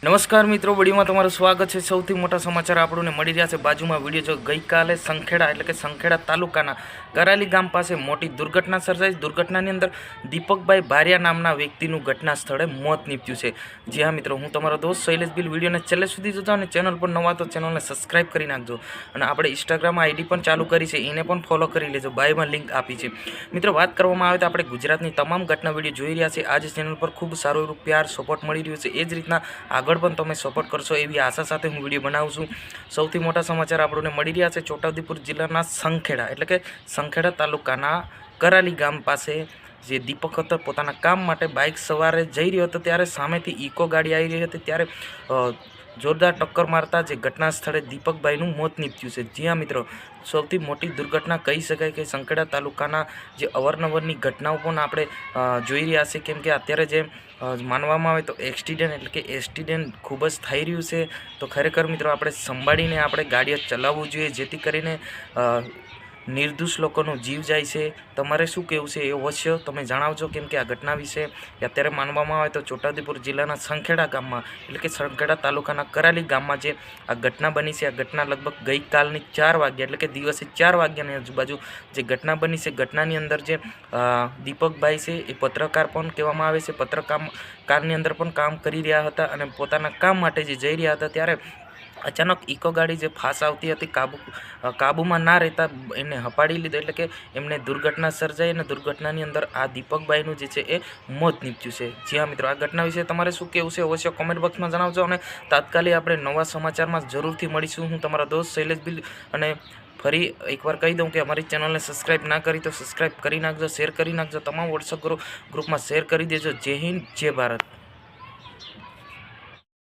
નમસ્કાર મિત્રો, વિડીયોમાં તમારું સ્વાગત છે। સૌથી મોટા સમાચાર આપણને મળી રહ્યા છે બાજુમાં વિડીયો। જો ગઈકાલે સંખેડા એટલે કે સંખેડા તાલુકાના કરાલી ગામ પાસે મોટી દુર્ઘટના સર્જાઈ। દુર્ઘટનાની અંદર દીપકભાઈ ભારિયા નામના વ્યક્તિનું ઘટના સ્થળે મોત નીપજ્યું છે। જી હા મિત્રો, હું તમારો દોસ્ત શૈલેષ બિલ। વિડીયોને છેલ્લે સુધી જોજો અને ચેનલ પર નવા તો ચેનલને સબસ્ક્રાઇબ કરી નાખજો અને આપણે ઇન્સ્ટાગ્રામ આઈડી પણ ચાલુ કરી છે, એને પણ ફોલો કરી લેજો। બાયમાં લિંક આપી છે। મિત્રો, વાત કરવામાં આવે તો આપણે ગુજરાતની તમામ ઘટના વિડીયો જોઈ રહ્યા છે। આ જ ચેનલ પર ખૂબ સારો એવો પ્યાર સપોર્ટ મળી રહ્યો છે। એ જ રીતના આગળ પણ તમે સપોર્ટ કરશો એવી આશા સાથે હું વિડીયો બનાવું છું। સૌથી મોટા સમાચાર આપણને મળી રહ્યા છે છોટાઉદેપુર જિલ્લાના સંખેડા એટલે કે સંખેડા તાલુકાના કરાલી ગામ પાસે જે દીપક હતો પોતાના કામ માટે બાઇક સવારે જઈ રહ્યો હતો ત્યારે સામેથી ઇકો ગાડી આવી રહી હતી ત્યારે જોરદાર ટક્કર મારતા જે ઘટના સ્થળે દીપકભાઈનું મોત નીપજ્યું છે। જી હા મિત્રો, સૌથી મોટી દુર્ઘટના કહી શકાય કે સંખેડા તાલુકાના જે અવારનવારની ઘટનાઓ પણ આપણે જોઈ રહ્યા છે, કેમ કે અત્યારે જે માનવામાં આવે તો એક્સિડન્ટ એટલે કે એક્સિડન્ટ ખૂબ જ થઈ રહ્યું છે। તો ખરેખર મિત્રો, આપણે સંભાળીને આપણે ગાડીઓ ચલાવવું જોઈએ જેથી કરીને નિર્દોષ લોકોનો જીવ જાય છે। તમારે શું કહેવું છે એ અવશ્ય તમે જણાવજો, કેમ કે આ ઘટના વિશે અત્યારે માનવામાં આવે તો છોટાઉદેપુર જિલ્લાના સંખેડા ગામમાં એટલે કે સંખેડા તાલુકાના કરાલી ગામમાં જે આ ઘટના બની છે, આ ઘટના લગભગ ગઈકાલની 4 વાગ્યા એટલે કે દિવસે 4 વાગ્યાની આજુબાજુ જે ઘટના બની છે। ઘટનાની અંદર જે દીપકભાઈ છે એ પત્રકાર પણ કહેવામાં આવે છે, પત્રકારની અંદર પણ કામ કરી રહ્યા હતા અને પોતાના કામ માટે જે જઈ રહ્યા હતા ત્યારે અચાનક ઇકો ગાડી જે ફાસ આવતી હતી કાબૂમાં ના રહેતા એને હપાડી લીધો એટલે કે એમને દુર્ઘટના સર્જાઈ અને દુર્ઘટનાની અંદર આ દીપકભાઈનું જે છે એ મોત નીપજ્યું છે। જી હા મિત્રો, આ ઘટના વિશે તમારે શું કહેવું છે અવશ્ય કોમેન્ટ બોક્સમાં જણાવજો અને તાત્કાલિક આપણે નવા સમાચારમાં જરૂરથી મળીશું। હું તમારા દોસ્ત શૈલેષ બિલ અને ફરી એકવાર કહી દઉં કે અમારી ચેનલને સબસ્ક્રાઇબ ના કરી તો સબસ્ક્રાઇબ કરી નાખજો, શેર કરી નાખજો, તમામ વોટ્સઅપ ગ્રુપમાં શેર કરી દેજો। જય હિન્દ, જય ભારત।